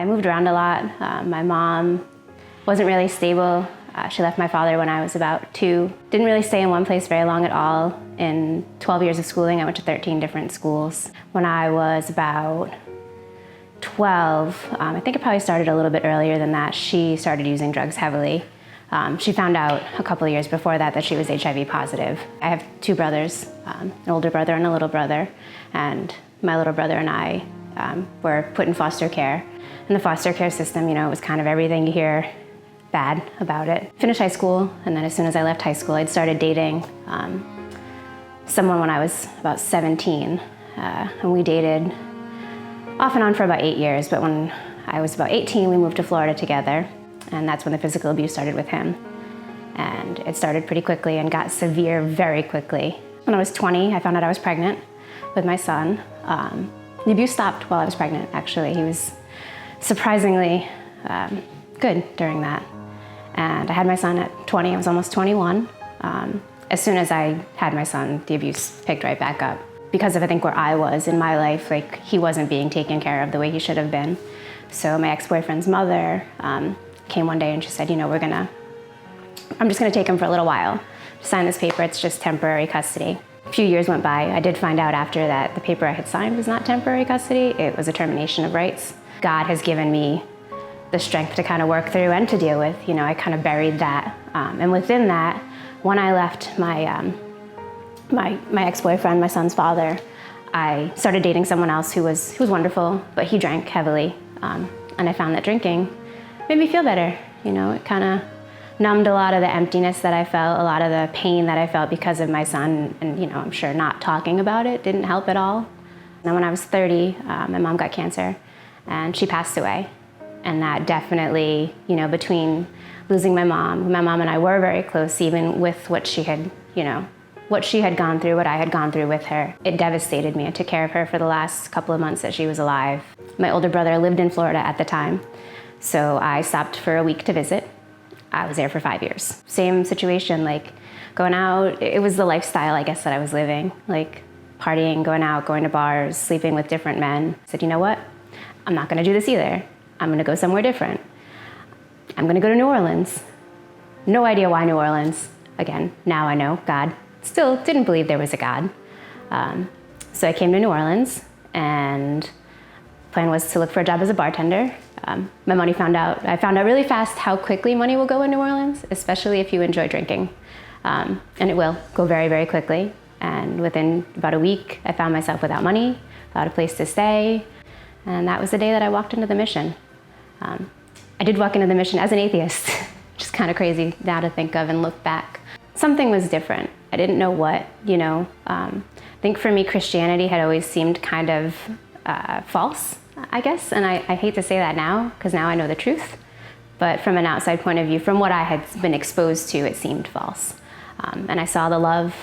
I moved around a lot. My mom wasn't really stable. She left my father when I was about 2. Didn't really stay in one place very long at all. In 12 years of schooling, I went to 13 different schools. When I was about 12, I think it probably started a little bit earlier than that, she started using drugs heavily. She found out a couple of years before that she was HIV positive. I have 2 brothers, an older brother and a little brother, and my little brother and I were put in foster care. In the foster care system, it was kind of everything you hear bad about it. Finished high school, and then as soon as I left high school, I'd started dating someone when I was about 17, and we dated off and on for about 8 years, but when I was about 18, we moved to Florida together, and that's when the physical abuse started with him. And it started pretty quickly and got severe very quickly. When I was 20, I found out I was pregnant with my son. The abuse stopped while I was pregnant, actually. He was surprisingly good during that. And I had my son at 20, I was almost 21. As soon as I had my son, the abuse picked right back up. Because of, I think, where I was in my life, he wasn't being taken care of the way he should have been. So my ex-boyfriend's mother came one day and she said, I'm just gonna take him for a little while. Sign this paper, it's just temporary custody. A few years went by. I did find out after that the paper I had signed was not temporary custody, it was a termination of rights. God has given me the strength to kind of work through and to deal with. I kind of buried that. And within that, when I left my ex-boyfriend, my son's father, I started dating someone else who was wonderful, but he drank heavily. And I found that drinking made me feel better. It kind of numbed a lot of the emptiness that I felt, a lot of the pain that I felt because of my son. And I'm sure not talking about it didn't help at all. And then when I was 30, my mom got cancer and she passed away. And that definitely, between losing my mom and I were very close, even with what she had, what she had gone through, what I had gone through with her. It devastated me. I took care of her for the last couple of months that she was alive. My older brother lived in Florida at the time, so I stopped for a week to visit. I was there for 5 years. Same situation, going out, it was the lifestyle, I guess, that I was living, partying, going out, going to bars, sleeping with different men. I said, you know what? I'm not gonna do this either. I'm gonna go somewhere different. I'm gonna go to New Orleans. No idea why New Orleans. Again, now I know, God. Still didn't believe there was a God. So I came to New Orleans, and the plan was to look for a job as a bartender. I found out really fast how quickly money will go in New Orleans, especially if you enjoy drinking. And it will go very, very quickly. And within about a week, I found myself without money, without a place to stay. And that was the day that I walked into the mission. I did walk into the mission as an atheist, which is kind of crazy now to think of and look back. Something was different. I didn't know what, I think for me, Christianity had always seemed kind of false, I guess. And I hate to say that now, because now I know the truth. But from an outside point of view, from what I had been exposed to, it seemed false. And I saw the love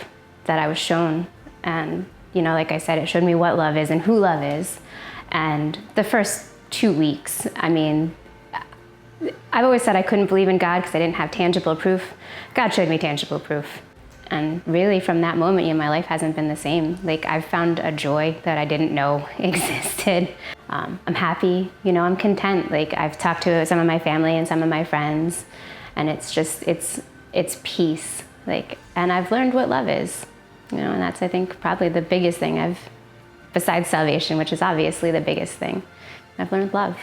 that I was shown. And, like I said, it showed me what love is and who love is. And the first 2 weeks, I've always said I couldn't believe in God because I didn't have tangible proof. God showed me tangible proof. And really from that moment, my life hasn't been the same. I've found a joy that I didn't know existed. I'm happy, I'm content. I've talked to some of my family and some of my friends, and it's just, it's peace. And I've learned what love is, and that's, I think, probably the biggest thing besides salvation, which is obviously the biggest thing. I've learned love.